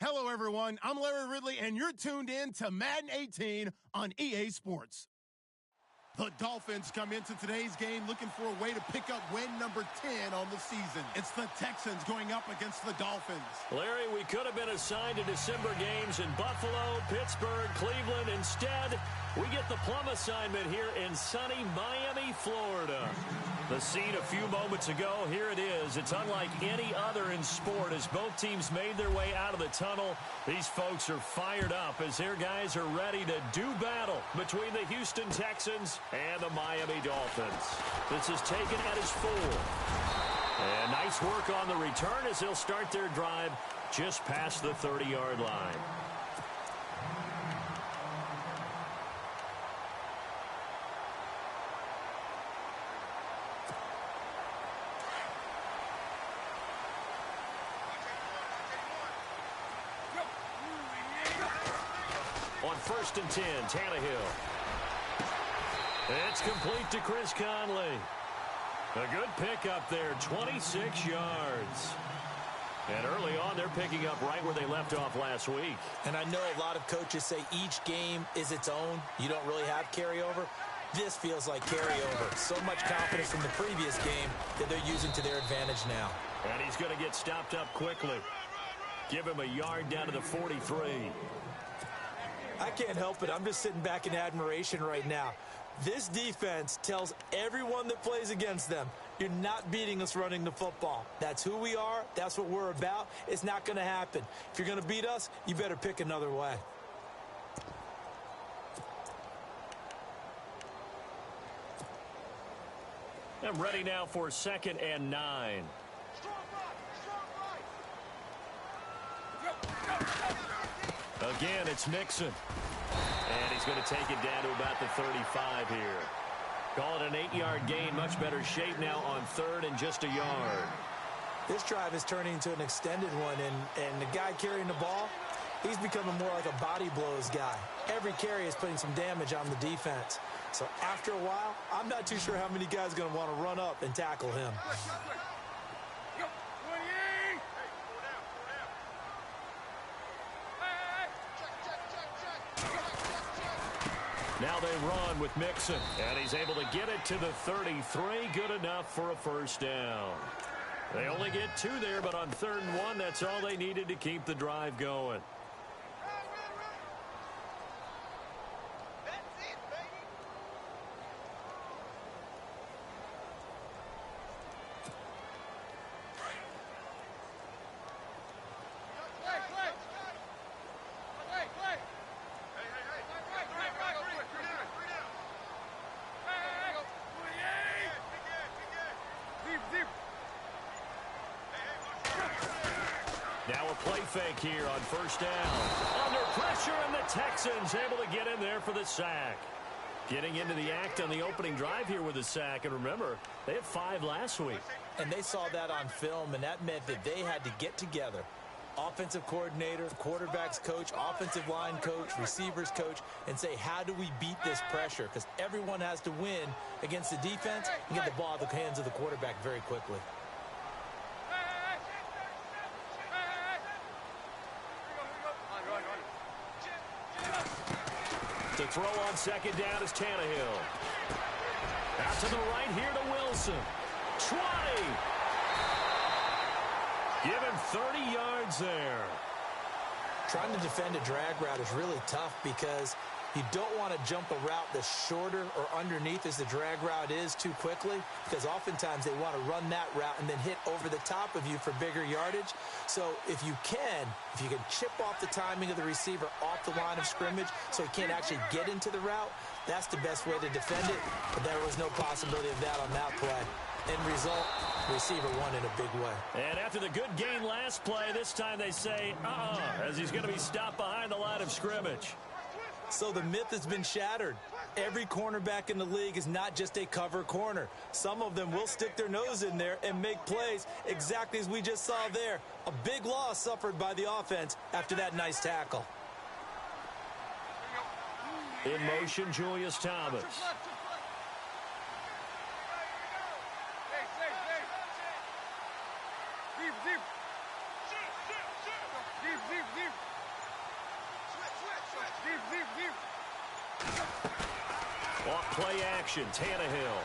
Hello, everyone. I'm Larry Ridley, and you're tuned in to Madden 18 on EA Sports. The Dolphins come into today's game looking for a way to pick up win number 10 on the season. It's the Texans going up against the Dolphins. Larry, we could have been assigned to December games in Buffalo, Pittsburgh, Cleveland. Instead, we get the plum assignment here in sunny Miami, Florida. The scene a few moments ago, here it is. It's unlike any other in sport as both teams made their way out of the tunnel. These folks are fired up as their guys are ready to do battle between the Houston Texans and the Miami Dolphins. This is taken at his 4. And nice work on the return as they'll start their drive just past the 30-yard line. On 1st and 10, Tannehill. It's complete to Chris Conley. A good pickup there, 26 yards. And early on, they're picking up right where they left off last week. And I know a lot of coaches say each game is its own. You don't really have carryover. This feels like carryover. So much confidence from the previous game that they're using to their advantage now. And he's going to get stopped up quickly. Give him a yard down to the 43. I can't help it. I'm just sitting back in admiration right now. This defense tells everyone that plays against them, you're not beating us running the football. That's who we are. That's what we're about. It's not going to happen. If you're going to beat us, you better pick another way. I'm ready now for 2nd and 9. Again, it's Mixon. And he's going to take it down to about the 35 here. Call it an 8-yard gain. Much better shape now on 3rd and just a yard. This drive is turning into an extended one, and the guy carrying the ball, he's becoming more like a body blows guy. Every carry is putting some damage on the defense. So after a while, I'm not too sure how many guys are going to want to run up and tackle him. Now they run with Mixon, and he's able to get it to the 33. Good enough for a first down. They only get 2 there, but on 3rd and 1, that's all they needed to keep the drive going. Now a play fake here on 1st down. Under pressure, and the Texans able to get in there for the sack. Getting into the act on the opening drive here with a sack. And remember, they had 5 last week. And they saw that on film, and that meant that they had to get together. Offensive coordinator, quarterback's coach, offensive line coach, receivers coach, and say, how do we beat this pressure? Because everyone has to win against the defense and get the ball out of the hands of the quarterback very quickly. To throw on 2nd down is Tannehill. Out to the right here to Wilson. 20. Give him 30 yards there. Trying to defend a drag route is really tough because you don't want to jump a route that's shorter or underneath as the drag route is too quickly, because oftentimes they want to run that route and then hit over the top of you for bigger yardage. So if you can chip off the timing of the receiver off the line of scrimmage so he can't actually get into the route, that's the best way to defend it. But there was no possibility of that on that play. End result, receiver won in a big way. And after the good gain last play, this time they say, as he's going to be stopped behind the line of scrimmage. So the myth has been shattered. Every cornerback in the league is not just a cover corner. Some of them will stick their nose in there and make plays exactly as we just saw there. A big loss suffered by the offense after that nice tackle. In motion, Julius Thomas. Off play action, Tannehill.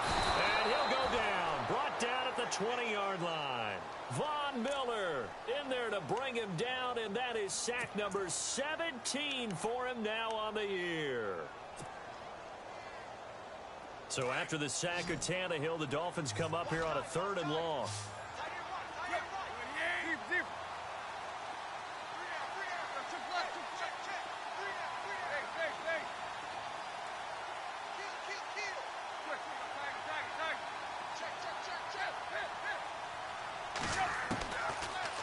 And he'll go down. Brought down at the 20-yard line. Von Miller in there to bring him down, and that is sack number 17 for him now on the year. So after the sack of Tannehill, the Dolphins come up here on a 3rd and long.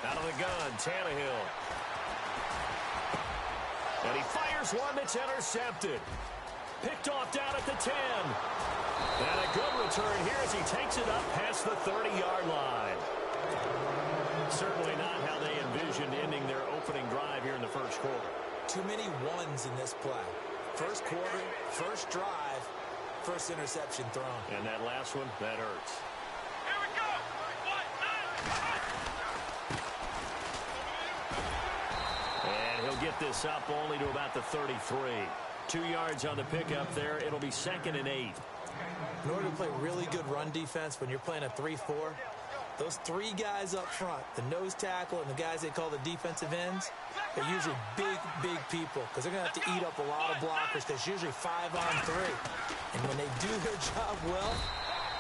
Out of the gun, Tannehill. And he fires one that's intercepted. Picked off down at the 10. And a good return here as he takes it up past the 30-yard line. Certainly not how they envisioned ending their opening drive here in the first quarter. Too many ones in this play. First quarter, first drive, first interception thrown. And that last one, that hurts. Here we go! And he'll get this up only to about the 33. 2 yards on the pickup there. It'll be 2nd and 8. In order to play really good run defense when you're playing a 3-4, those 3 guys up front, the nose tackle and the guys they call the defensive ends, they're usually big people because they're going to have to eat up a lot of blockers. There's usually 5 on 3. And when they do their job well,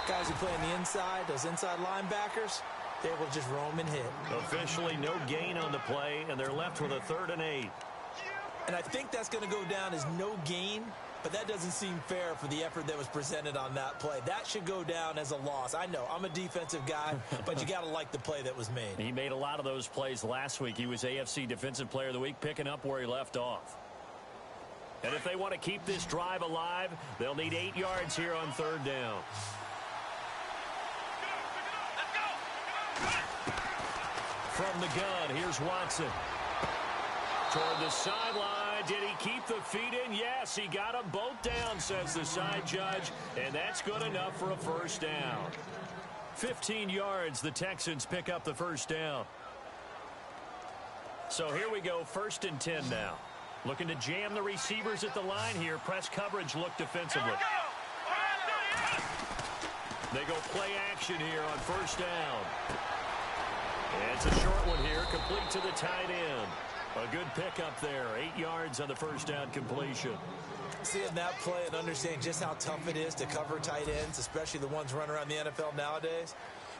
guys who play on the inside, those inside linebackers, they're able to just roam and hit. Officially no gain on the play, and they're left with a 3rd and 8. And I think that's going to go down as no gain, but that doesn't seem fair for the effort that was presented on that play. That should go down as a loss. I know, I'm a defensive guy, but you got to like the play that was made. He made a lot of those plays last week. He was AFC Defensive Player of the Week, picking up where he left off. And if they want to keep this drive alive, they'll need 8 yards here on 3rd down. From the gun, here's Watson. Toward the sideline. Did he keep the feet in? Yes, he got them both down, says the side judge, and that's good enough for a 1st down. 15 yards, the Texans pick up the 1st down. So here we go, 1st and 10 now. Looking to jam the receivers at the line here. Press coverage look defensively. They go play action here on 1st down. And it's a short one here, complete to the tight end. A good pickup there, 8 yards on the 1st down completion. Seeing that play and understanding just how tough it is to cover tight ends, especially the ones running around the NFL nowadays,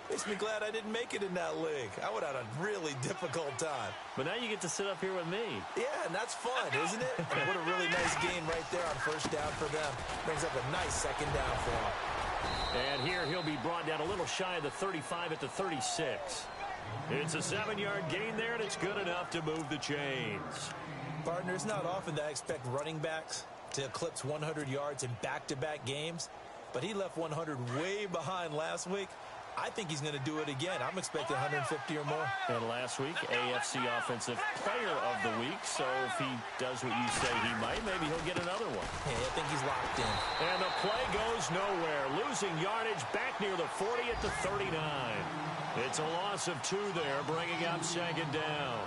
makes me glad I didn't make it in that league. I would have had a really difficult time. But now you get to sit up here with me. Yeah, and that's fun, isn't it? And what a really nice gain right there on 1st down for them. Brings up a nice 2nd down for them. And here he'll be brought down a little shy of the 35 at the 36. It's a 7-yard gain there, and it's good enough to move the chains. Partner, it's not often that I expect running backs to eclipse 100 yards in back-to-back games, but he left 100 way behind last week. I think he's going to do it again. I'm expecting 150 or more. And last week, AFC Offensive Player of the Week. So if he does what you say he might, maybe he'll get another one. Yeah, I think he's locked in. And the play goes nowhere. Losing yardage back near the 40 at the 39. It's a loss of 2 there, bringing up 2nd down.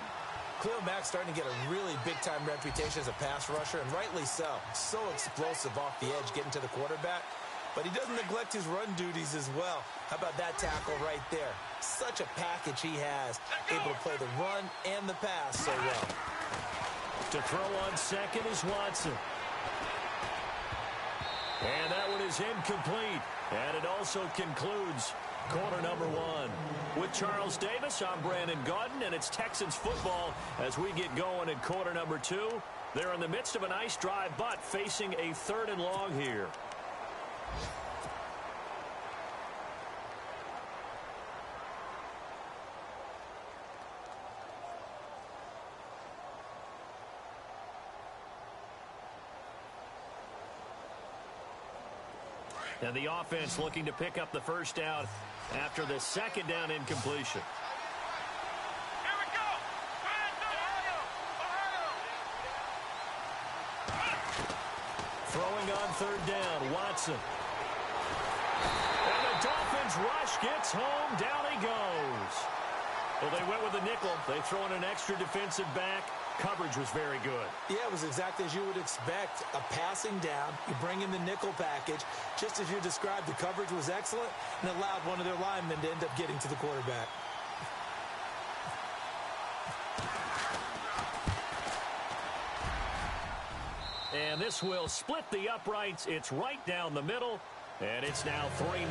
Khalil Mack's starting to get a really big-time reputation as a pass rusher, and rightly so. So explosive off the edge getting to the quarterback. But he doesn't neglect his run duties as well. How about that tackle right there? Such a package he has, able to play the run and the pass so well. To throw on 2nd is Watson. And that one is incomplete. And it also concludes quarter number 1. With Charles Davis, I'm Brandon Gaudin, and it's Texans football as we get going in quarter number 2. They're in the midst of a nice drive, but facing a 3rd and long here. And the offense looking to pick up the 1st down after the 2nd down incompletion. Here we go! Throwing on 3rd down, Watson. And the Dolphins rush gets home. Down he goes. Well, they went with a nickel. They throw in an extra defensive back. Coverage was very good. Yeah, it was exactly as you would expect. A passing down, you bring in the nickel package. Just as you described, the coverage was excellent and allowed one of their linemen to end up getting to the quarterback. And this will split the uprights. It's right down the middle, and it's now 3-0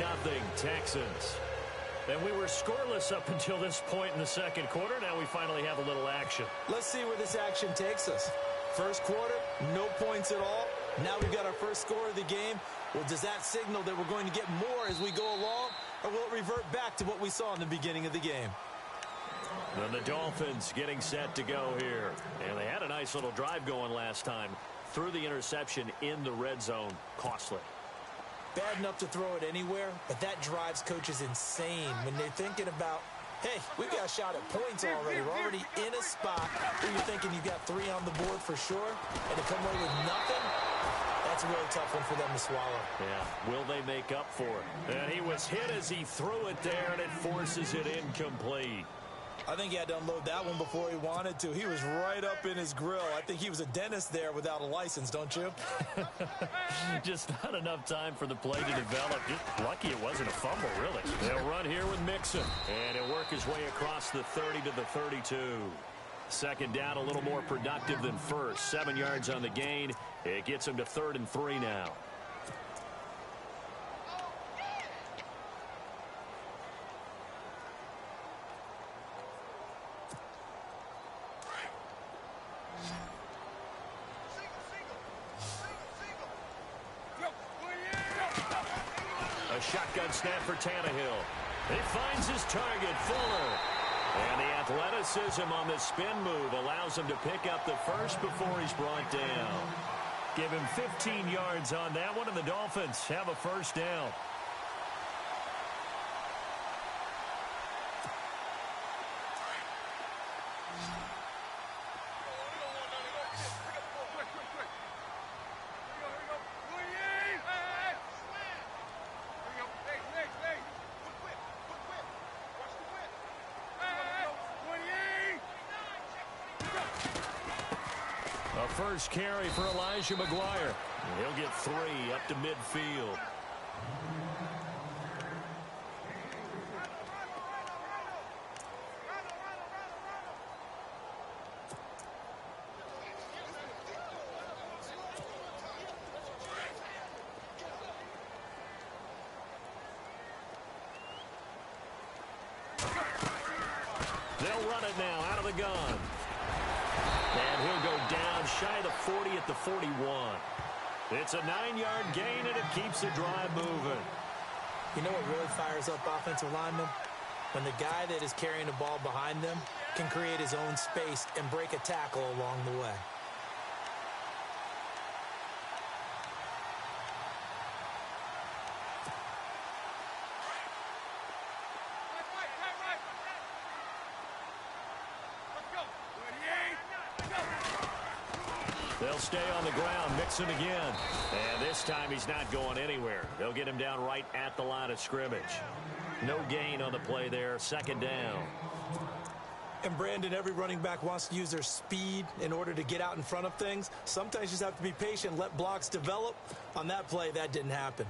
Texans. And we were scoreless up until this point in the second quarter. Now we finally have a little action. Let's see where this action takes us. First quarter, no points at all. Now we've got our first score of the game. Well, does that signal that we're going to get more as we go along, or will it revert back to what we saw in the beginning of the game? And the Dolphins getting set to go here. And they had a nice little drive going last time. Threw the interception in the red zone. Costly. Bad enough to throw it anywhere, but that drives coaches insane when they're thinking about, hey, we've got a shot at points already. We're already in a spot where you're thinking you've got 3 on the board for sure, and to come away with nothing, that's a really tough one for them to swallow. Yeah, will they make up for it? And he was hit as he threw it there, and it forces it incomplete. I think he had to unload that one before he wanted to. He was right up in his grill. I think he was a dentist there without a license, don't you? Just not enough time for the play to develop. Just lucky it wasn't a fumble, really. They'll run here with Mixon, and he'll work his way across the 30 to the 32. Second down, a little more productive than first. 7 yards on the gain. It gets him to 3rd and 3 now. A shotgun snap for Tannehill. He finds his target, Fuller. And the athleticism on the spin move allows him to pick up the first before he's brought down. Give him 15 yards on that one, and the Dolphins have a first down. First carry for Elijah McGuire. He'll get 3 up to midfield. They'll run it now out of the gun. And he'll go down shy of the 40 at the 41. It's a 9-yard gain, and it keeps the drive moving. You know what really fires up offensive linemen? When the guy that is carrying the ball behind them can create his own space and break a tackle along the way. They'll stay on the ground, Mixon again. And this time he's not going anywhere. They'll get him down right at the line of scrimmage. No gain on the play there, second down. And Brandon, every running back wants to use their speed in order to get out in front of things. Sometimes you just have to be patient, let blocks develop. On that play, that didn't happen.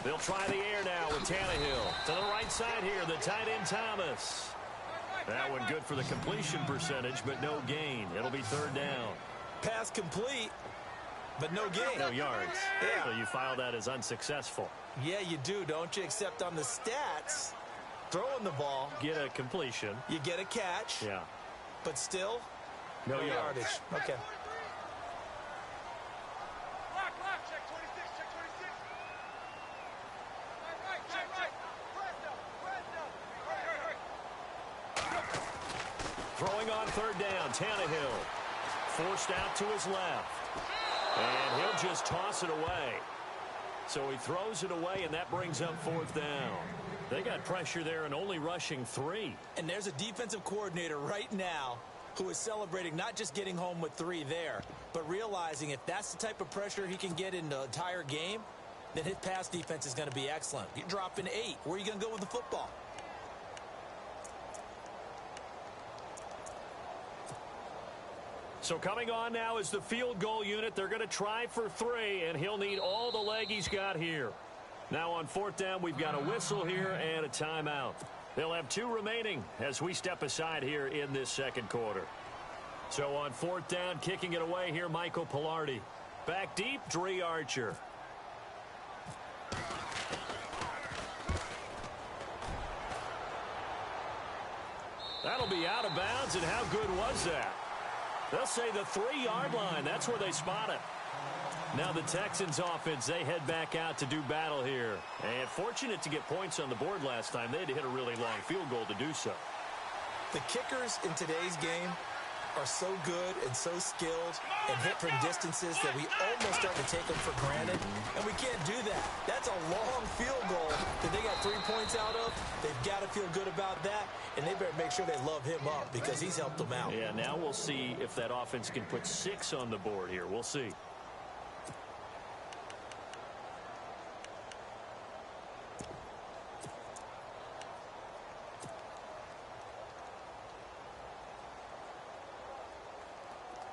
They'll try the air now with Tannehill. To the right side here, the tight end Thomas. That one good for the completion percentage, but no gain. It'll be 3rd down. Pass complete, but no gain. No yards. Yeah. So you file that as unsuccessful. Yeah, you do, don't you? Except on the stats, throwing the ball. Get a completion. You get a catch. Yeah. But still, no yardage. Okay. Throwing on 3rd down, Tannehill. Forced out to his left. And he'll just toss it away. So he throws it away, and that brings up 4th down. They got pressure there and only rushing 3. And there's a defensive coordinator right now who is celebrating not just getting home with 3 there, but realizing if that's the type of pressure he can get in the entire game, then his pass defense is going to be excellent. You drop in 8. Where are you going to go with the football? So coming on now is the field goal unit. They're going to try for 3, and he'll need all the leg he's got here. Now on 4th down, we've got a whistle here and a timeout. They'll have 2 remaining as we step aside here in this second quarter. So on 4th down, kicking it away here, Michael Palardy. Back deep, Dre Archer. That'll be out of bounds, and how good was that? They'll say the 3-yard line. That's where they spot it. Now the Texans offense, they head back out to do battle here. And fortunate to get points on the board last time. They had to hit a really long field goal to do so. The kickers in today's game are so good and so skilled and hit from distances that we almost start to take them for granted. And we can't do that. That's a long field goal that they got 3 points out of. They've got to feel good about that. And they better make sure they love him up because he's helped them out. Yeah, now we'll see if that offense can put 6 on the board here. We'll see.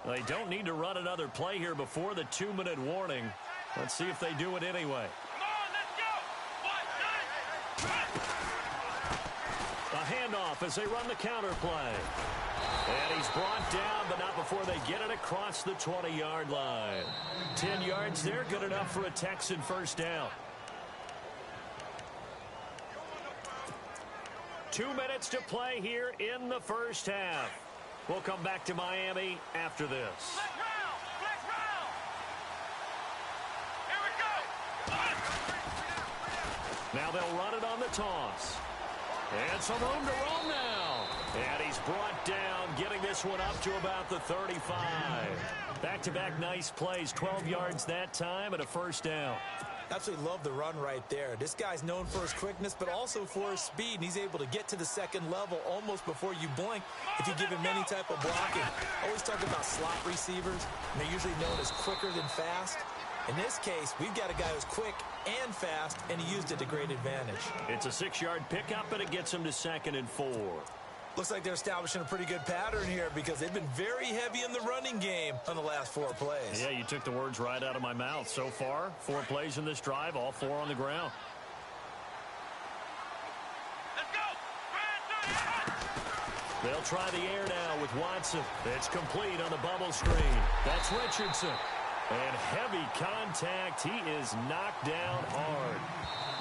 They don't need to run another play here before the 2-minute warning. Let's see if they do it anyway. Come on, let's go. A handoff as they run the counter play. And he's brought down, but not before they get it across the 20-yard line. 10 yards there, good enough for a Texan first down. 2 minutes to play here in the first half. We'll come back to Miami after this. Black round. Here we go. Now they'll run it on the toss. And some room to roam now. And he's brought down, getting this one up to about the 35. Back-to-back nice plays, 12 yards that time and a first down. Absolutely love the run right there. This guy's known for his quickness, but also for his speed. And he's able to get to the second level almost before you blink if you give him any type of blocking. Always talk about slot receivers, and they're usually known as quicker than fast. In this case, we've got a guy who's quick and fast, and he used it to great advantage. It's a 6-yard pickup, and it gets him to 2nd and 4. Looks like they're establishing a pretty good pattern here because they've been very heavy in the running game on the last 4 plays. Yeah, you took the words right out of my mouth. So far, 4 plays in this drive, all 4 on the ground. Let's go. They'll try the air now with Watson. It's complete on the bubble screen. That's Richardson. And heavy contact. He is knocked down hard.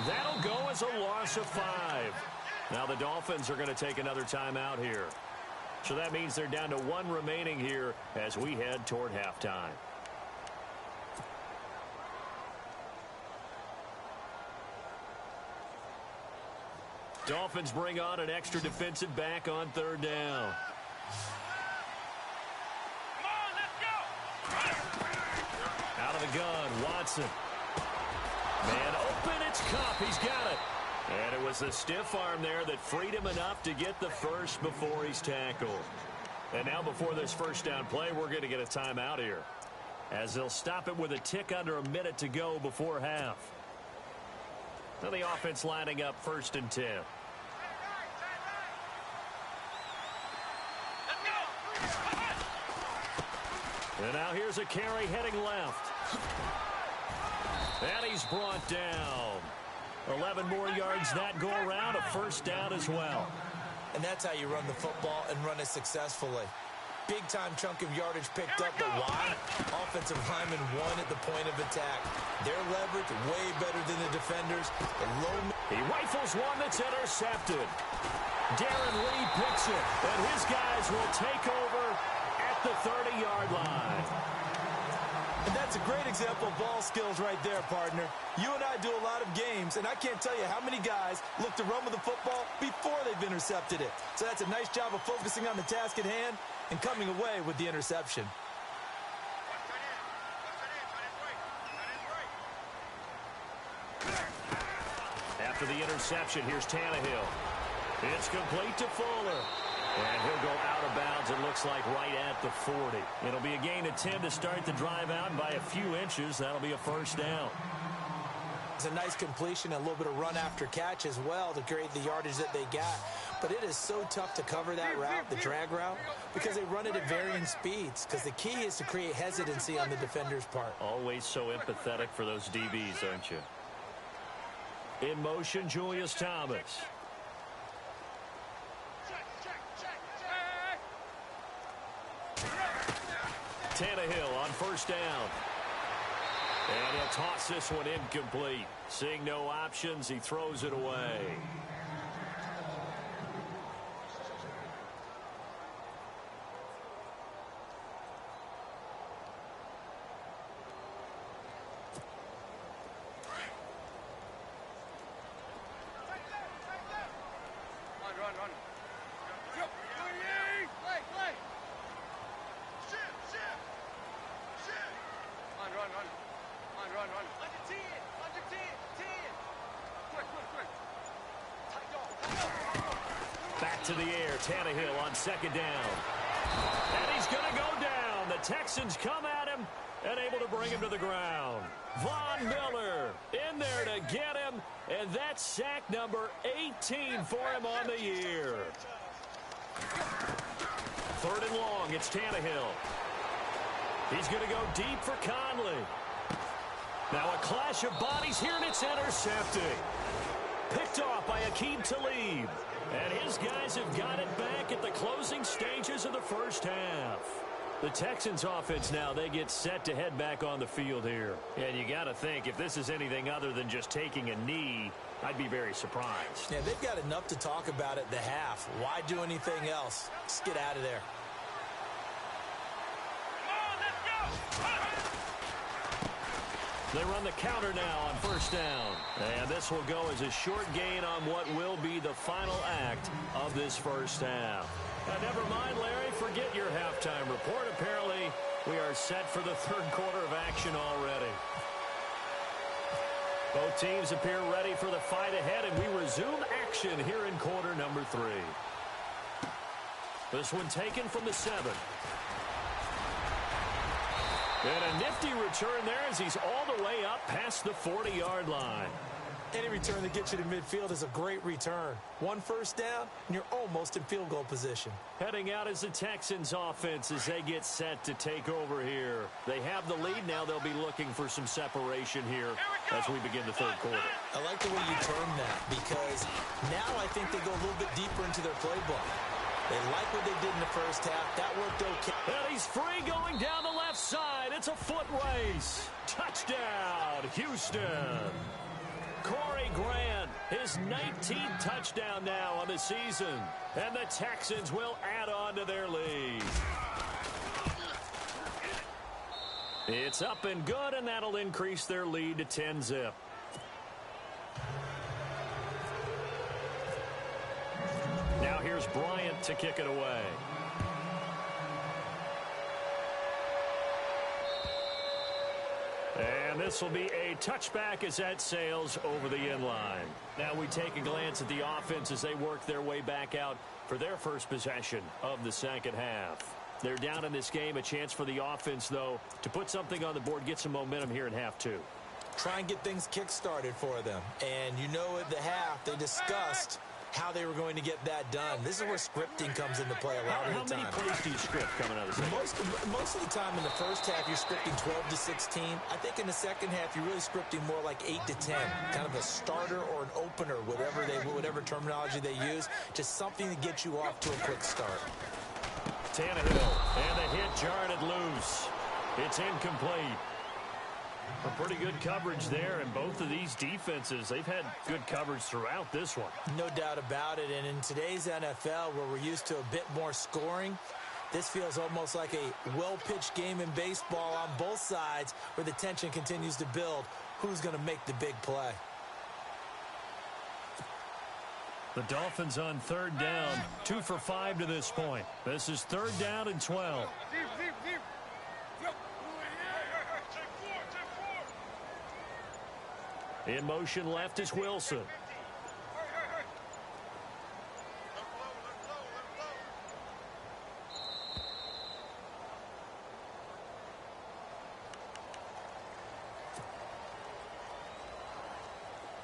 That'll go as a loss of 5. Now the Dolphins are going to take another timeout here. So that means they're down to 1 remaining here as we head toward halftime. Dolphins bring on an extra defensive back on 3rd down. Come on, let's go. Out of the gun, Watson. Man open, it's Kupp. He's got it. And it was the stiff arm there that freed him enough to get the first before he's tackled. And now before this first down play, we're going to get a timeout here, as they'll stop it with a tick under a minute to go before half. Now the offense lining up 1st and 10. Let's go. And now here's a carry heading left. And he's brought down. 11 more yards that go around, a first down as well. And that's how you run the football and run it successfully. Big-time chunk of yardage picked up, but why? Offensive linemen won at the point of attack. Their leverage way better than the defenders. He rifles one that's intercepted. Darren Lee picks it, and his guys will take over at the 30-yard line. And that's a great example of ball skills right there, partner. You and I do a lot of games, and I can't tell you how many guys look to run with the football before they've intercepted it. So that's a nice job of focusing on the task at hand and coming away with the interception. After the interception, here's Tannehill. It's complete to Fuller. And he'll go out of bounds, it looks like, right at the 40. It'll be a gain of 10 to start the drive out, and by a few inches, that'll be a first down. It's a nice completion and a little bit of run after catch as well to create the yardage that they got. But it is so tough to cover that route, the drag route, because they run it at varying speeds. Because the key is to create hesitancy on the defender's part. Always so empathetic for those DBs, aren't you? In motion, Julius Thomas. Tannehill on first down. And he'll toss this one incomplete. Seeing no options, he throws it away. Run. Play. Shit. Run. Under 10. Quick. Back to the air. Tannehill on second down. And he's going to go down. The Texans come at him and able to bring him to the ground. Von Miller in there to get him. And that's sack number 18 for him on the year. Third and long. It's Tannehill. He's going to go deep for Conley. Now a clash of bodies here, and it's intercepted. Picked off by Aqib Talib. And his guys have got it back at the closing stages of the first half. The Texans offense now, they get set to head back on the field here. And you got to think, if this is anything other than just taking a knee, I'd be very surprised. Yeah, they've got enough to talk about at the half. Why do anything else? Just get out of there. They run the counter now on first down. And this will go as a short gain on what will be the final act of this first half. And never mind, Larry, forget your halftime report. Apparently, we are set for the third quarter of action already. Both teams appear ready for the fight ahead, and we resume action here in quarter number 3. This one taken from the 7. And a nifty return there as he's all the way up past the 40-yard line. Any return that gets you to midfield is a great return. One first down, and you're almost in field goal position. Heading out is the Texans offense as they get set to take over here. They have the lead now. They'll be looking for some separation here as we begin the third quarter. I like the way you term that because now I think they go a little bit deeper into their playbook. They like what they did in the first half. That worked okay. And he's free going down the left side. It's a foot race. Touchdown, Houston. Corey Grant, his 19th touchdown now on the season. And the Texans will add on to their lead. It's up and good, and that'll increase their lead to 10-zip. Now here's Bryant to kick it away. And this will be a touchback as that sails over the end line. Now we take a glance at the offense as they work their way back out for their first possession of the second half. They're down in this game. A chance for the offense, though, to put something on the board, get some momentum here in half 2. Try and get things kick-started for them. And you know at the half they discussed how they were going to get that done. This is where scripting comes into play a lot of the time. How many plays do you script coming out of the second? Most of the time in the first half, you're scripting 12 to 16. I think in the second half, you're really scripting more like 8 to 10. Kind of a starter or an opener, whatever terminology they use. Just something to get you off to a quick start. Tannehill, and the hit jarred it loose. It's incomplete. A pretty good coverage there, and both of these defenses, they've had good coverage throughout this one. No doubt about it, and in today's NFL, where we're used to a bit more scoring, this feels almost like a well-pitched game in baseball on both sides where the tension continues to build. Who's going to make the big play? The Dolphins on third down, 2 for 5 to this point. This is third down and 12. In motion left is Wilson.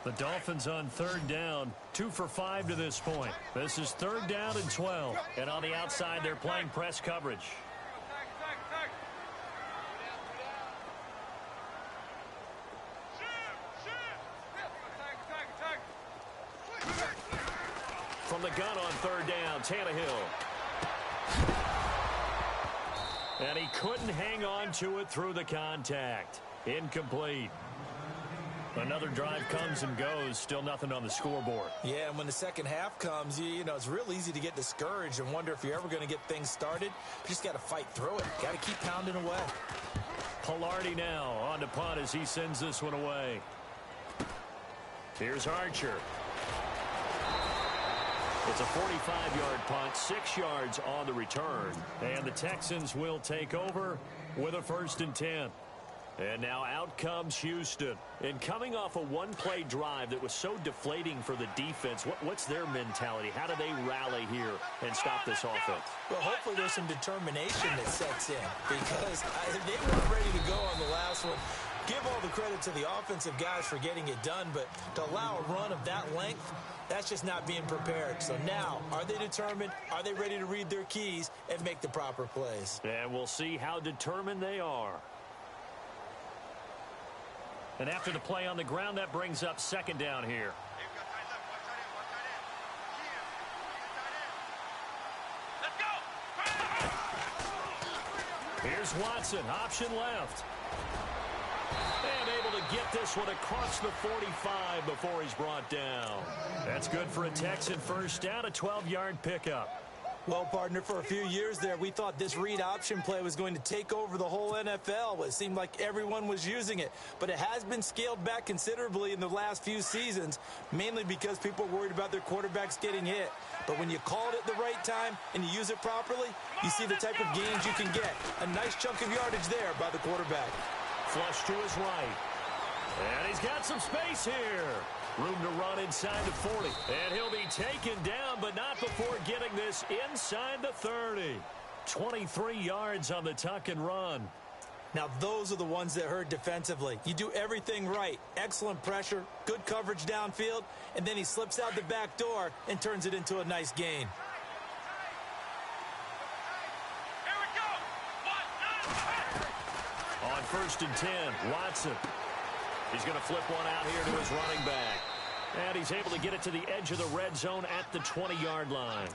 The Dolphins on third down, 2 for 5 to this point. This is third down and 12. And on the outside, they're playing press coverage. From the gun on third down, Tannehill. And he couldn't hang on to it through the contact. Incomplete. Another drive comes and goes. Still nothing on the scoreboard. Yeah, and when the second half comes, you know, it's real easy to get discouraged and wonder if you're ever going to get things started. You just got to fight through it. Got to keep pounding away. Pilardi now on to punt as he sends this one away. Here's Archer. It's a 45-yard punt, 6 yards on the return. And the Texans will take over with a 1st and 10. And now out comes Houston. And coming off a one-play drive that was so deflating for the defense, what's their mentality? How do they rally here and stop this offense? Well, hopefully there's some determination that sets in because they weren't ready to go on the last one. Give all the credit to the offensive guys for getting it done, but to allow a run of that length, that's just not being prepared. So now, are they determined? Are they ready to read their keys and make the proper plays? And we'll see how determined they are. And after the play on the ground, that brings up 2nd down here. Here's Watson, option left. And able to get this one across the 45 before he's brought down. That's good for a Texan first down, a 12-yard pickup. Well, partner, for a few years there, we thought this read option play was going to take over the whole NFL. It seemed like everyone was using it. But it has been scaled back considerably in the last few seasons, mainly because people are worried about their quarterbacks getting hit. But when you call it at the right time and you use it properly, you see the type of gains you can get. A nice chunk of yardage there by the quarterback. Flush to his right. And he's got some space here. Room to run inside the 40. And he'll be taken down, but not before getting this inside the 30. 23 yards on the tuck and run. Now, those are the ones that hurt defensively. You do everything right. Excellent pressure, good coverage downfield, and then he slips out the back door and turns it into a nice gain. On 1st and 10, Watson. He's going to flip one out here to his running back. And he's able to get it to the edge of the red zone at the 20-yard line.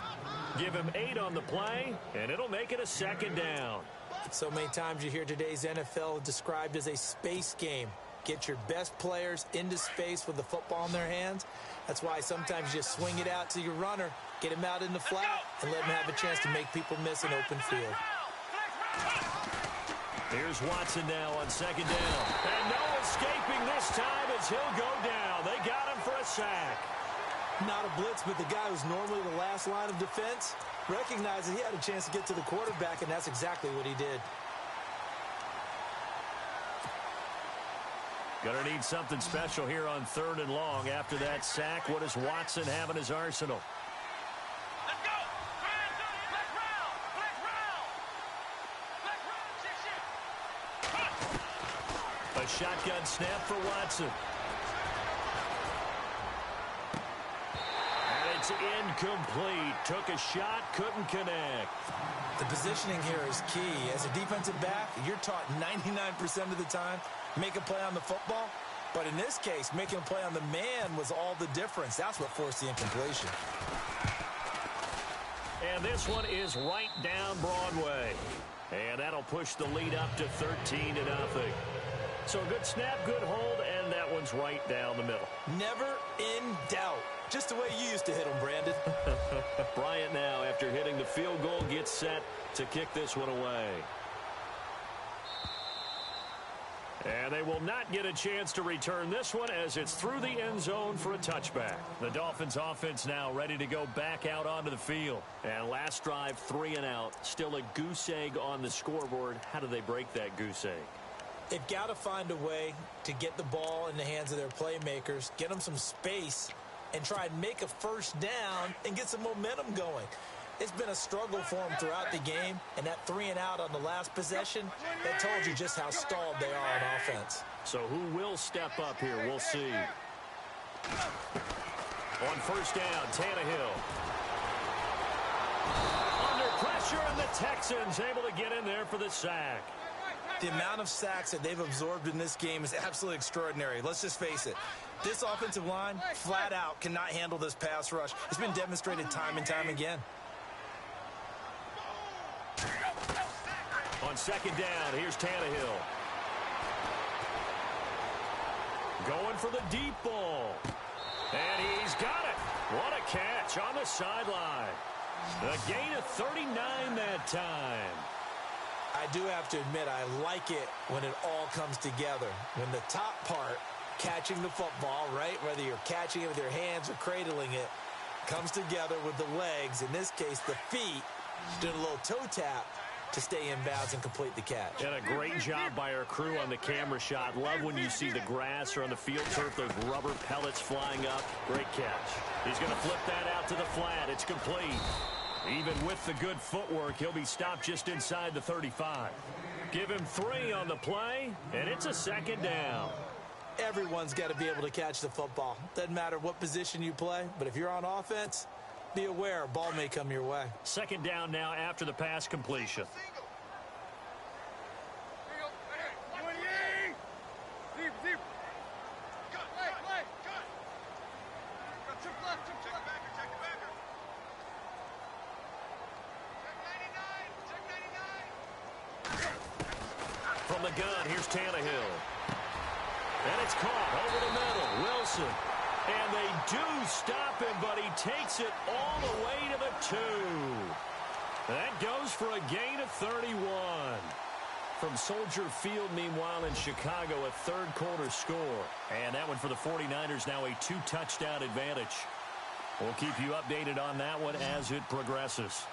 Give him 8 on the play, and it'll make it a 2nd down. So many times you hear today's NFL described as a space game. Get your best players into space with the football in their hands. That's why sometimes you just swing it out to your runner, get him out in the flat, and let him have a chance to make people miss an open field. Here's Watson now on 2nd down. And no escaping this time as he'll go down. They got him for a sack. Not a blitz, but the guy who's normally the last line of defense recognized that he had a chance to get to the quarterback, and that's exactly what he did. Gonna need something special here on 3rd and long. After that sack, what does Watson have in his arsenal? A shotgun snap for Watson. And it's incomplete. Took a shot, couldn't connect. The positioning here is key. As a defensive back, you're taught 99% of the time, make a play on the football. But in this case, making a play on the man was all the difference. That's what forced the incompletion. And this one is right down Broadway. And that'll push the lead up to 13-0. So a good snap, good hold, and that one's right down the middle. Never in doubt. Just the way you used to hit them, Brandon. Bryant now, after hitting the field goal, gets set to kick this one away. And they will not get a chance to return this one as it's through the end zone for a touchback. The Dolphins offense now ready to go back out onto the field. And last drive, 3 and out. Still a goose egg on the scoreboard. How do they break that goose egg? They've got to find a way to get the ball in the hands of their playmakers, get them some space, and try and make a first down and get some momentum going. It's been a struggle for them throughout the game, and that 3 and out on the last possession, that told you just how stalled they are on offense. So who will step up here? We'll see. On first down, Tannehill. Under pressure, and the Texans able to get in there for the sack. The amount of sacks that they've absorbed in this game is absolutely extraordinary. Let's just face it. This offensive line, flat out, cannot handle this pass rush. It's been demonstrated time and time again. On second down, here's Tannehill. Going for the deep ball. And he's got it. What a catch on the sideline. A gain of 39 that time. I do have to admit, I like it when it all comes together. When the top part, catching the football, right, whether you're catching it with your hands or cradling it, comes together with the legs, in this case the feet, doing a little toe tap to stay in bounds and complete the catch. And a great job by our crew on the camera shot. Love when you see the grass or on the field turf, those rubber pellets flying up. Great catch. He's going to flip that out to the flat. It's complete. Even with the good footwork, he'll be stopped just inside the 35. Give him 3 on the play, and it's a second down. Everyone's got to be able to catch the football. Doesn't matter what position you play, but if you're on offense, be aware a ball may come your way. Second down now after the pass completion. From the gun, here's Tannehill. And it's caught over the middle. Wilson. And they do stop him, but he takes it all the way to the 2. That goes for a gain of 31. From Soldier Field, meanwhile, in Chicago, a third-quarter score. And that one for the 49ers, now a 2-touchdown advantage. We'll keep you updated on that one as it progresses.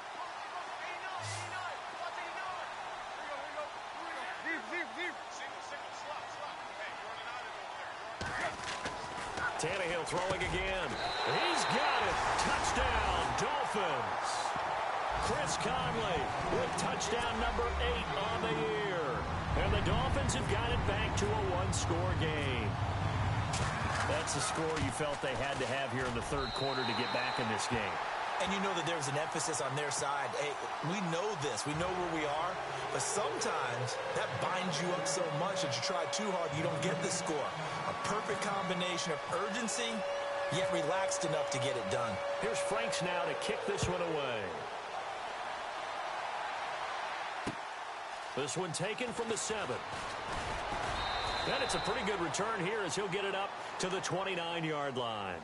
Tannehill throwing again. He's got it. Touchdown, Dolphins. Chris Conley with touchdown number 8 on the year. And the Dolphins have got it back to a 1-score game. That's the score you felt they had to have here in the third quarter to get back in this game. And you know that there's an emphasis on their side. Hey, we know this. We know where we are. But sometimes that binds you up so much that you try too hard, you don't get the score. A perfect combination of urgency, yet relaxed enough to get it done. Here's Franks now to kick this one away. This one taken from the 7. And it's a pretty good return here as he'll get it up to the 29-yard line.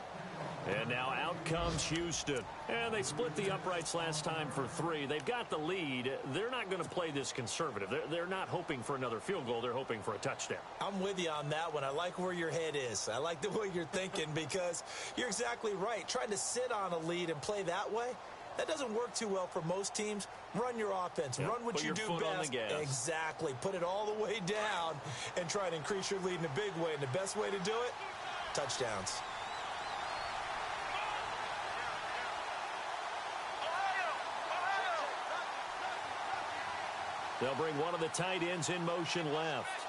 And now out comes Houston. And they split the uprights last time for 3. They've got the lead. They're not going to play this conservative. They're not hoping for another field goal. They're hoping for a touchdown. I'm with you on that one. I like where your head is. I like the way you're thinking because you're exactly right. Trying to sit on a lead and play that way, that doesn't work too well for most teams. Run your offense. Yep. Run what Put you your do foot best. on the gas. Exactly. Put it all the way down and try to increase your lead in a big way. And the best way to do it, touchdowns. They'll bring one of the tight ends in motion left.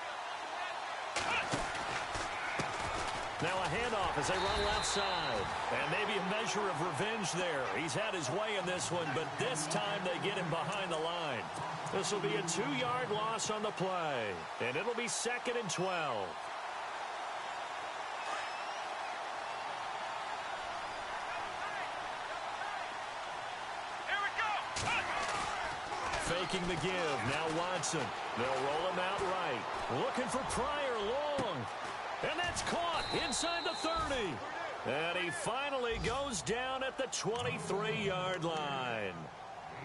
Now a handoff as they run left side. And maybe a measure of revenge there. He's had his way in this one, but this time they get him behind the line. This will be a 2-yard loss on the play. And it'll be 2nd and 12. Faking the give. Now Watson. They'll roll him out right. Looking for Pryor long. And that's caught inside the 30. And he finally goes down at the 23-yard line.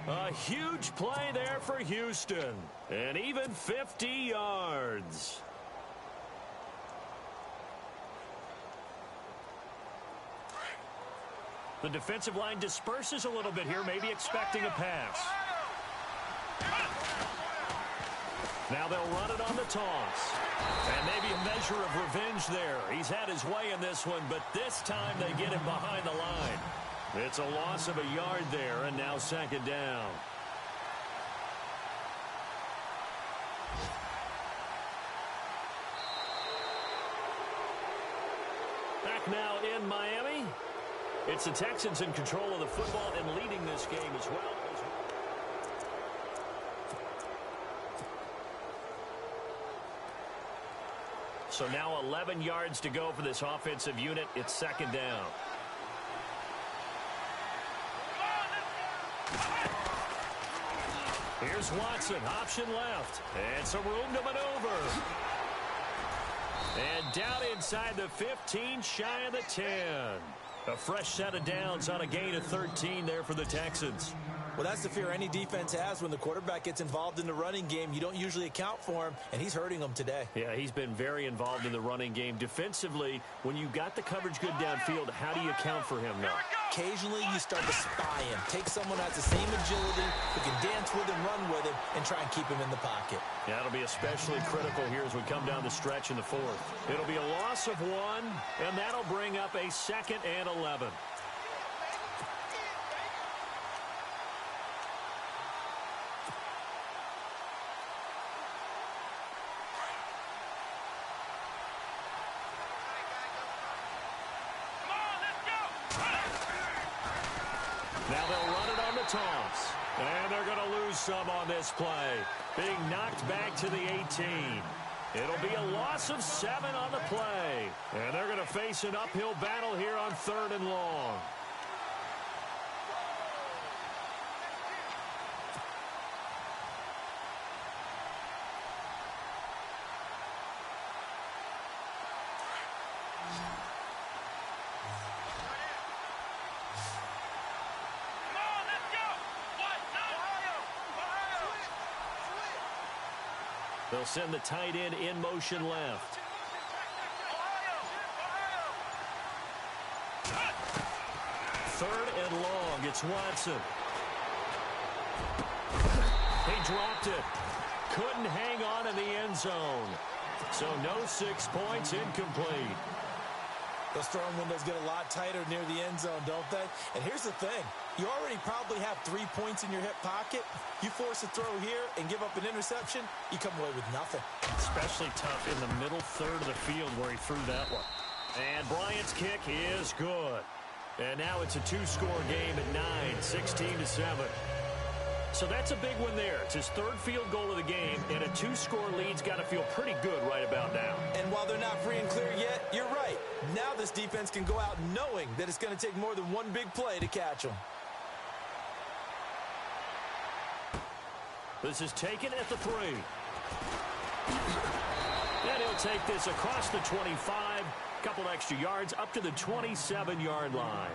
A huge play there for Houston. And even 50 yards. The defensive line disperses a little bit here, maybe expecting a pass. Now they'll run it on the toss. And maybe a measure of revenge there. He's had his way in this one, but this time they get him behind the line. It's a loss of a yard there, and now 2nd down. Back back now in Miami. It's the Texans in control of the football and leading this game as well. So now 11 yards to go for this offensive unit. It's second down. Here's Watson, option left. And some room to maneuver. And down inside the 15, shy of the 10. A fresh set of downs on a gain of 13 there for the Texans. Well, that's the fear any defense has when the quarterback gets involved in the running game. You don't usually account for him, and he's hurting them today. Yeah, he's been very involved in the running game. Defensively, when you got the coverage good downfield, how do you account for him now? Occasionally, you start to spy him. Take someone that's the same agility, who can dance with him, run with him, and try and keep him in the pocket. Yeah, it'll be especially critical here as we come down the stretch in the fourth. It'll be a loss of 1, and that'll bring up a 2nd and 11. Now they'll run it on the toss. And they're going to lose some on this play. Being knocked back to the 18. It'll be a loss of 7 on the play. And they're going to face an uphill battle here on 3rd and long. They'll send the tight end in motion left. Third and long. It's Watson. He dropped it. Couldn't hang on in the end zone. So no 6 points, incomplete. Those throwing windows get a lot tighter near the end zone, don't they? And here's the thing. You already probably have 3 points in your hip pocket. You force a throw here and give up an interception, you come away with nothing. Especially tough in the middle third of the field where he threw that one. And Bryant's kick is good. And now it's a 2-score game at 9, 16-7. So that's a big one there. It's his 3rd field goal of the game, and a 2-score lead's got to feel pretty good right about now. And while they're not free and clear yet, you're right. Now this defense can go out knowing that it's going to take more than one big play to catch them. This is taken at the 3. And he'll take this across the 25, couple extra yards up to the 27-yard line.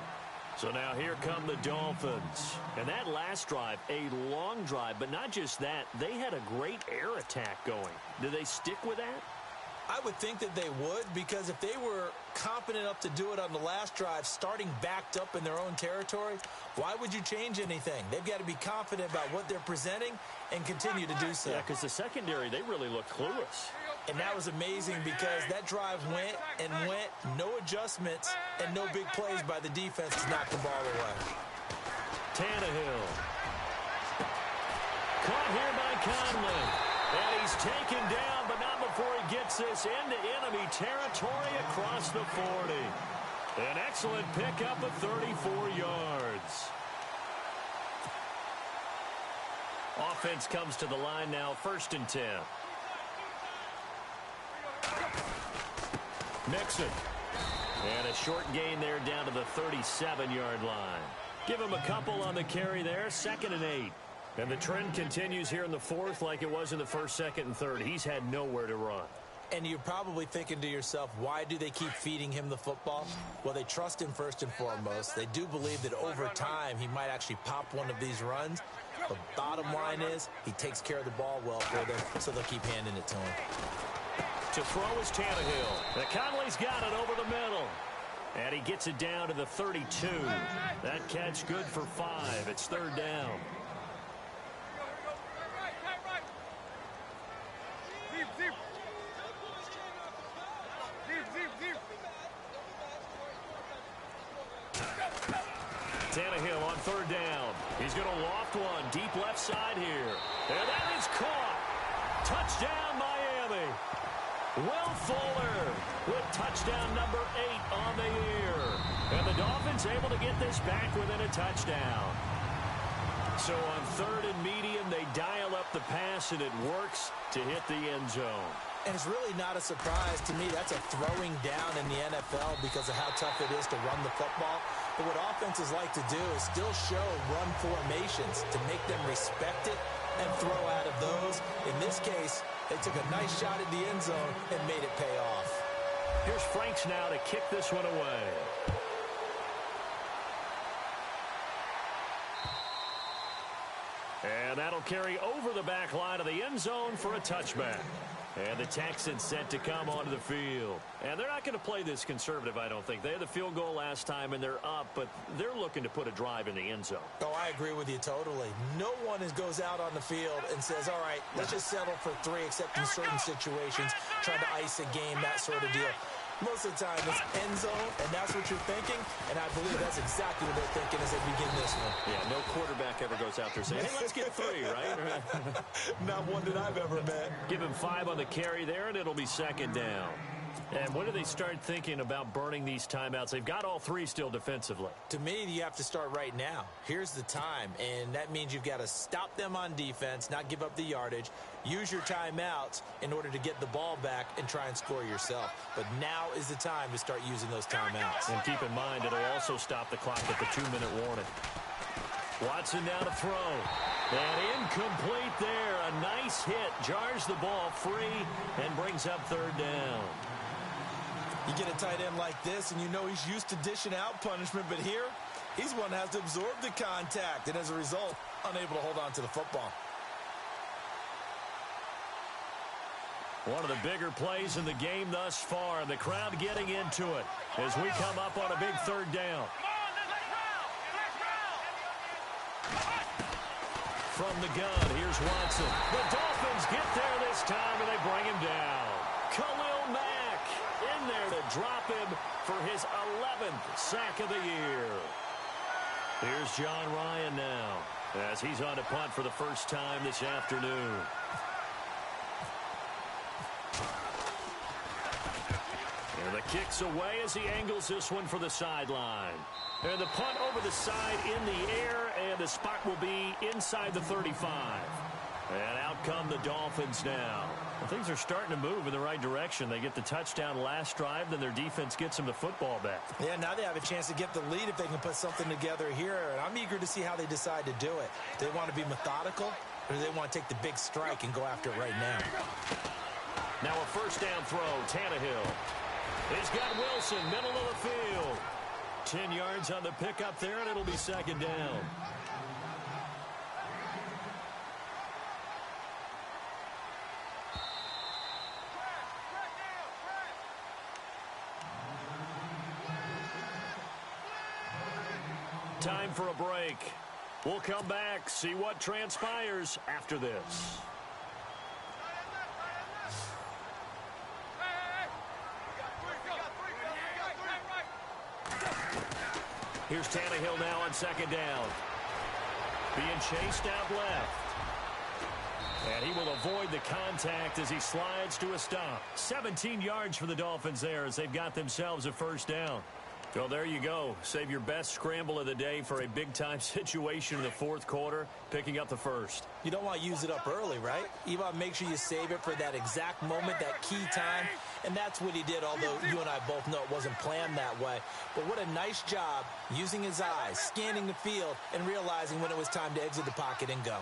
So now here come the Dolphins. And that last drive, a long drive, but not just that, they had a great air attack going. Do they stick with that? I would think that they would, because if they were confident enough to do it on the last drive, starting backed up in their own territory, why would you change anything? They've got to be confident about what they're presenting and continue to do so. Yeah, because the secondary, they really look clueless. And that was amazing because that drive went and went, no adjustments, and no big plays by the defense to knock the ball away. Tannehill. Caught here by Conley. And he's taken down, but not before he gets this into enemy territory across the 40. An excellent pickup of 34 yards. Offense comes to the line now, 1st and 10. Mixon. And a short gain there down to the 37-yard line. Give him a couple on the carry there, 2nd and 8. And the trend continues here in the 4th like it was in the 1st, 2nd, and 3rd. He's had nowhere to run. And you're probably thinking to yourself, why do they keep feeding him the football? Well, they trust him first and foremost. They do believe that over time he might actually pop one of these runs. The bottom line is he takes care of the ball well for them, so they'll keep handing it to him. To throw is Tannehill. And Conley's got it over the middle. And he gets it down to the 32. That catch good for 5. It's 3rd down. Tannehill on 3rd down. He's going to loft one deep left side here. And that is caught. Touchdown, Miami. Will Fuller with touchdown number 8 on the year. And the Dolphins able to get this back within a touchdown. So on 3rd and medium, they dial up the pass, and it works to hit the end zone. And it's really not a surprise to me. That's a throwing down in the NFL because of how tough it is to run the football. But what offenses like to do is still show run formations to make them respect it and throw out of those. In this case, they took a nice shot at the end zone and made it pay off. Here's Franks now to kick this one away. And that'll carry over the back line of the end zone for a touchback. And the Texans set to come onto the field. And they're not going to play this conservative, I don't think. They had the field goal last time, and they're up, but they're looking to put a drive in the end zone. Oh, I agree with you totally. No one goes out on the field and says, all right, let's just settle for 3, except in certain situations, trying to ice a game, that sort of deal. Most of the time, it's end zone, and that's what you're thinking, and I believe that's exactly what they're thinking as they begin this one. Yeah, no quarterback ever goes out there saying, hey, let's get 3, right? Not one that I've ever met. Give him 5 on the carry there, and it'll be 2nd down. And when do they start thinking about burning these timeouts? They've got all 3 still defensively. To me, you have to start right now. Here's the time, and that means you've got to stop them on defense, not give up the yardage, use your timeouts in order to get the ball back and try and score yourself. But now is the time to start using those timeouts. And keep in mind, it'll also stop the clock at the 2-minute warning. Watson now to throw. And incomplete there. A nice hit. Jars the ball free and brings up 3rd down. You get a tight end like this, and you know he's used to dishing out punishment, but here, he's one that has to absorb the contact, and as a result, unable to hold on to the football. One of the bigger plays in the game thus far, and the crowd getting into it as we come up on a big 3rd down. From the gun, here's Watson. The Dolphins get there this time, and they bring him down. Khalil Mack in there to drop him for his 11th sack of the year. Here's John Ryan now as he's on to punt for the first time this afternoon. And the kick's away as he angles this one for the sideline. And the punt over the side in the air, and the spot will be inside the 35. And out come the Dolphins now. Well, things are starting to move in the right direction. They get the touchdown last drive, then their defense gets them the football back. Yeah, now they have a chance to get the lead if they can put something together here. And I'm eager to see how they decide to do it. Do they want to be methodical, or do they want to take the big strike and go after it right now? Now a 1st down throw, Tannehill. He's got Wilson, middle of the field. 10 yards on the pickup there, and it'll be 2nd down. Time for a break. We'll come back, see what transpires after this. Here's Tannehill now on 2nd down. Being chased out left. And he will avoid the contact as he slides to a stop. 17 yards for the Dolphins there as they've got themselves a 1st down. Well, there you go. Save your best scramble of the day for a big-time situation in the 4th quarter, picking up the 1st. You don't want to use it up early, right? You want to make sure you save it for that exact moment, that key time. And that's what he did, although you and I both know it wasn't planned that way. But what a nice job using his eyes, scanning the field, and realizing when it was time to exit the pocket and go.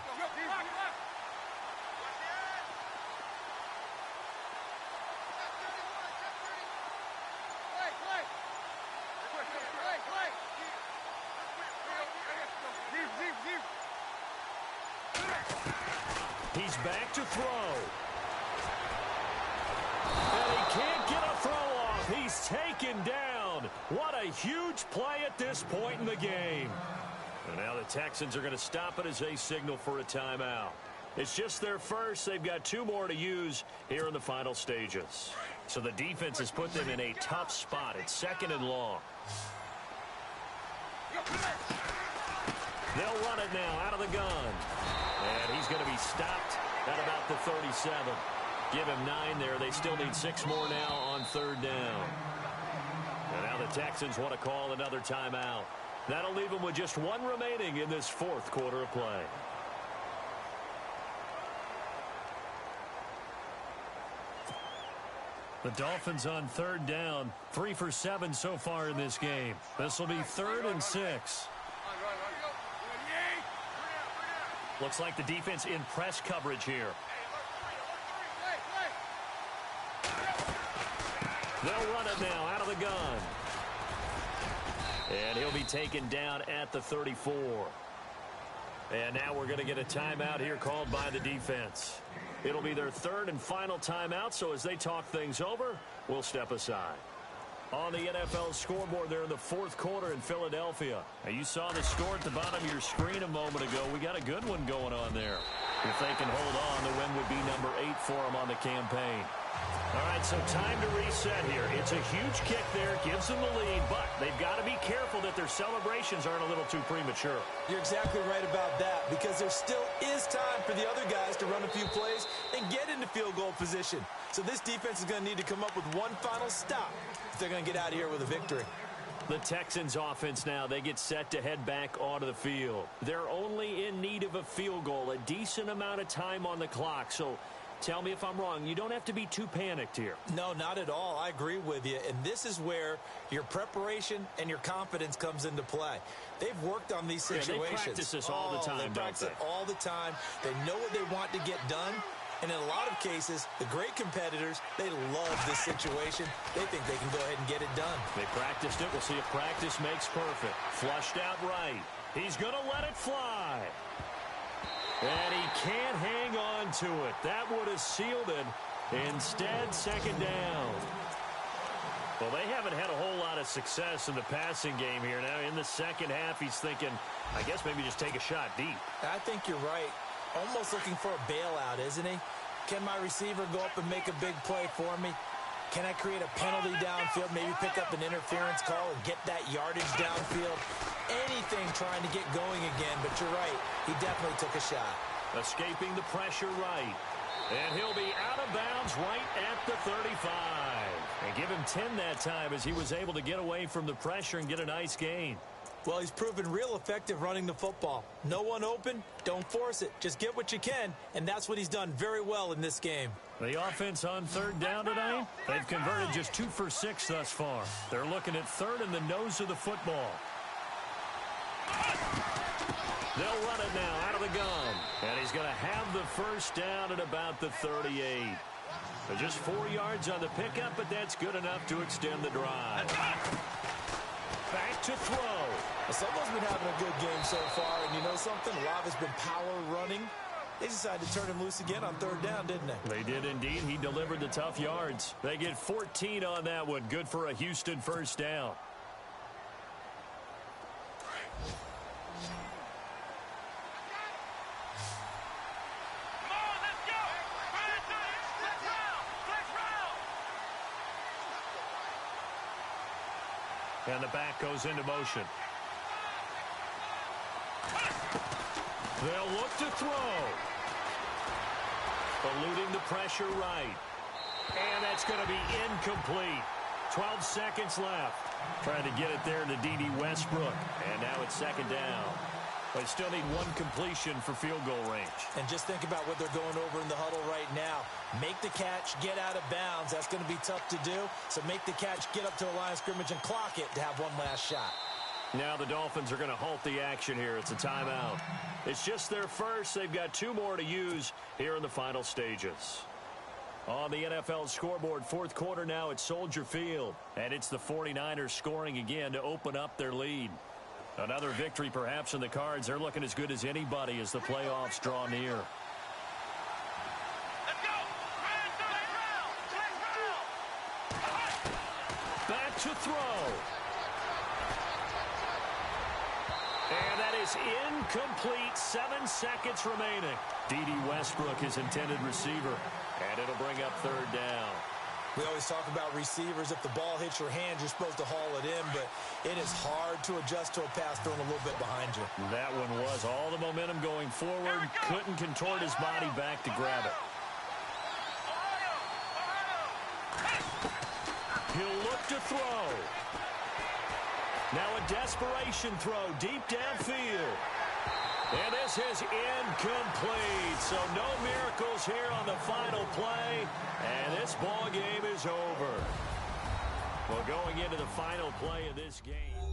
He's back to throw. And he can't get a throw off. He's taken down. What a huge play at this point in the game. And now the Texans are going to stop it as they signal for a timeout. It's just their first. They've got 2 more to use here in the final stages. So the defense has put them in a tough spot. It's 2nd and long. They'll run it now out of the gun. And he's going to be stopped at about the 37. Give him 9 there. They still need 6 more now on 3rd down. And now the Texans want to call another timeout. That'll leave them with just 1 remaining in this 4th quarter of play. The Dolphins on 3rd down. 3 for 7 so far in this game. This will be 3rd and 6. Looks like the defense in press coverage here. They'll run it now out of the gun. And he'll be taken down at the 34. And now we're going to get a timeout here called by the defense. It'll be their 3rd and final timeout, so as they talk things over, we'll step aside. On the NFL scoreboard there in the 4th quarter in Philadelphia. Now, you saw the score at the bottom of your screen a moment ago. We got a good one going on there. If they can hold on, the win would be number 8 for them on the campaign. All right, so time to reset here. It's a huge kick there, gives them the lead, but they've got to be careful that their celebrations aren't a little too premature. You're exactly right about that, because there still is time for the other guys to run a few plays and get into field goal position. So this defense is going to need to come up with one final stop if they're going to get out of here with a victory. The Texans offense now, they get set to head back onto the field. They're only in need of a field goal, a decent amount of time on the clock, so tell me if I'm wrong. You don't have to be too panicked here. No, not at all. I agree with you. And this is where your preparation and your confidence comes into play. They've worked on these situations. They practice this all the time, They practice it all the time. They know what they want to get done. And in a lot of cases, the great competitors, they love this situation. They think they can go ahead and get it done. They practiced it. We'll see if practice makes perfect. Flushed out right. He's going to let it fly. And he can't hang on to it. That would have sealed it. Instead, 2nd down. Well, they haven't had a whole lot of success in the passing game here. Now, in the second half, he's thinking, I guess maybe just take a shot deep. I think you're right. Almost looking for a bailout, isn't he? Can my receiver go up and make a big play for me? Can I create a penalty downfield, maybe pick up an interference call and get that yardage downfield? Anything trying to get going again, but you're right. He definitely took a shot. Escaping the pressure right. And he'll be out of bounds right at the 35. And give him 10 that time as he was able to get away from the pressure and get a nice gain. Well, he's proven real effective running the football. No one open, don't force it. Just get what you can, and that's what he's done very well in this game. The offense on 3rd down tonight, they've converted just 2 for 6 thus far. They're looking at 3rd in the nose of the football. They'll run it now out of the gun. And he's going to have the 1st down at about the 38. So just 4 yards on the pickup, but that's good enough to extend the drive. Back to throw. Someone's been having a good game so far, and you know something? A lot has been power running. They decided to turn him loose again on 3rd down, didn't they? They did indeed. He delivered the tough yards. They get 14 on that one. Good for a Houston 1st down. And the back goes into motion. They'll look to throw. Eluding the pressure right. And that's going to be incomplete. 12 seconds left. Trying to get it there to D.D. Westbrook. And now it's 2nd down. They still need 1 completion for field goal range. And just think about what they're going over in the huddle right now. Make the catch, get out of bounds. That's going to be tough to do. So make the catch, get up to the line of scrimmage, and clock it to have one last shot. Now the Dolphins are going to halt the action here. It's a timeout. It's just their first. They've got 2 more to use here in the final stages. On the NFL scoreboard, 4th quarter now at Soldier Field. And it's the 49ers scoring again to open up their lead. Another victory perhaps in the cards. They're looking as good as anybody as the playoffs draw near. Back to throw. And that is incomplete. 7 seconds remaining. D.D. Westbrook, his intended receiver. And it'll bring up 3rd down. We always talk about receivers. If the ball hits your hand, you're supposed to haul it in, but it is hard to adjust to a pass thrown a little bit behind you. That one was all the momentum going forward. Couldn't contort his body back to grab it. He'll look to throw. Now a desperation throw deep downfield. And this is incomplete. So no miracles here on the final play. And this ball game is over. Well, going into the final play of this game.